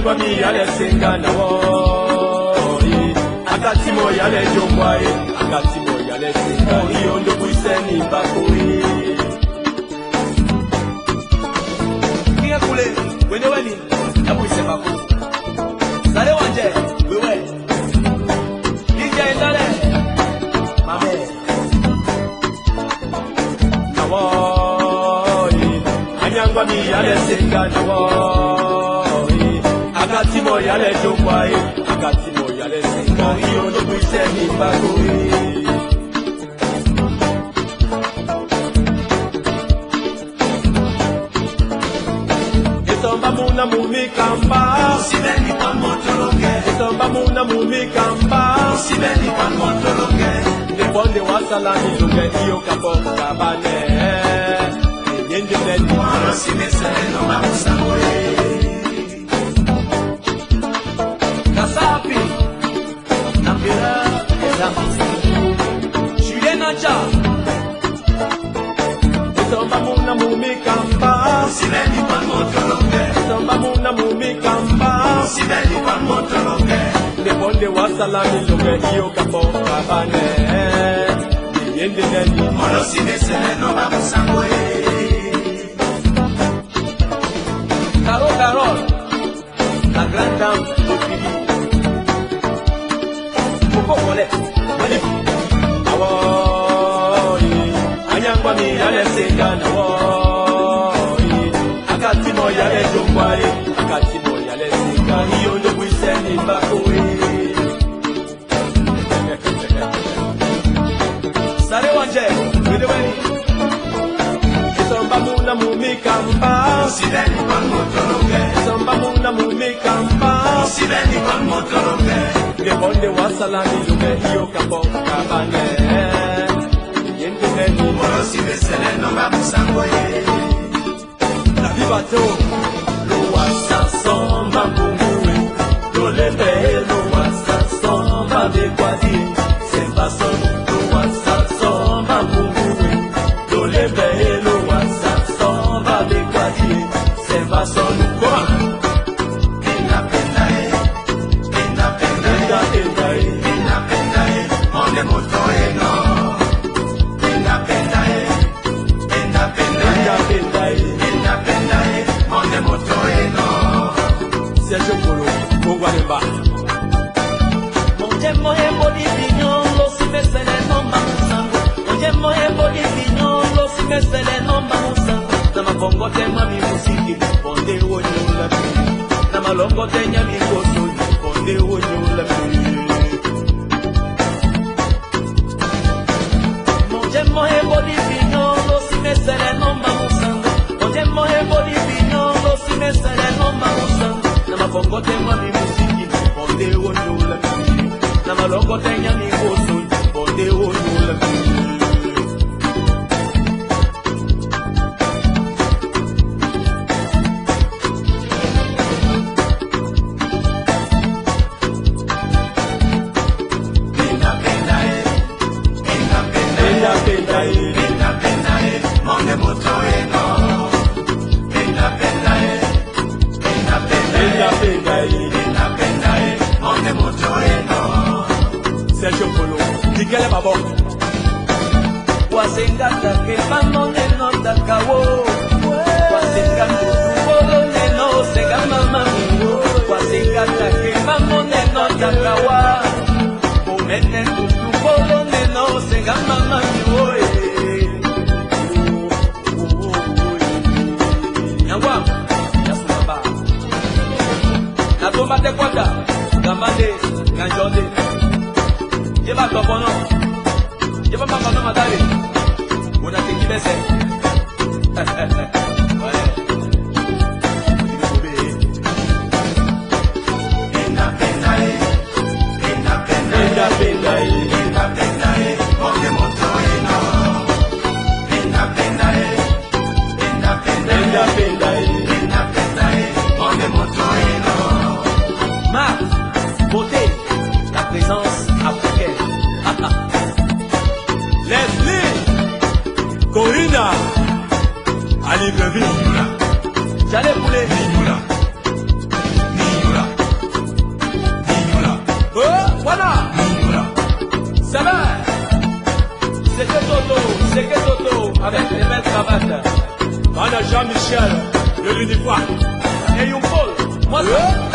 anyangwa mi yale senga na wo akati mo yale jongwa akati mo yale senga iyo ndo kuiseni bakuri kia kule wene weni na kuise baku sale wanje wewe ninja endale mame na wo anyangwa mi yale senga na wo akati mo yale jongwa akati mo yale senga iyo ndo kuiseni bakuri muna mumikamba usibeni kwa motologe etomba muna mumikamba usibeni kwa motologe ndebonde wasala milunge iyo kaboka kabane nyende ndeni mwana simesele no mamusangoye kasapi nambira ezamusi Julenacha etomba muna mumikamba usibeni kwa motologe muna mumikamba sibeli kwa motologe ndebonde wasala milunge iyo kaboka bane yende ndeni molo simesele no bamusangoe Carol la grande dame de Philippe Coco Colette Mani awo anyangwa mi yale senga na wo akati mo yale jongwa akati mo yale senga iyo ndo kuiseni bakuri sare wanje wede weni isomba muna mumikamba usibeni kwa motologe isomba muna mumikamba usibeni kwa motologe ndebonde wasala milunge iyo kaboka kabane yende ndeni molo simesele no bamusangoye la vivato lo wasa somba mbungwe lo lebe lo wasa somba bekwadi semba son lo wasa somba mbungwe lo lebe lo wasa somba bekwadi semba son kwa ina pendae onde motoe no ina pendae onde motoe no Sergio Polo Mongwalemba Monje moye body vignon lo simesele no mamusango Monje moye body vignon lo simesele no mamusango Na makongo te mami musiki bonde wonyo la mi Na malongo te nyami koso bonde wonyo la mi Monje moye body vignon lo simesele no mamusango Monje moye body vignon lo simesele no mamusango Na makongo te mami musiki bonde wonyo la mi Na malongo te nyami koso bonde wonyo la mi Sergio Polo, Miguel Babo Wasengata que mano de nota cabo Wasengando tu polo de no se gama mami Wasengata que mano de nota kawa Pomene tu polo de no se gama mami Nyangwa, yasumaba Na tomba te kwata, gamande, ganjode Yeba topono, yeba mapano matari Una tiki bese La présence africaine Corina à Libreville. J'allais pouler. Voilà. Ça va. C'est que Toto, avec les belles cravates. Voilà Jean-Michel, de l'uniforme. Et Paul, moi ça.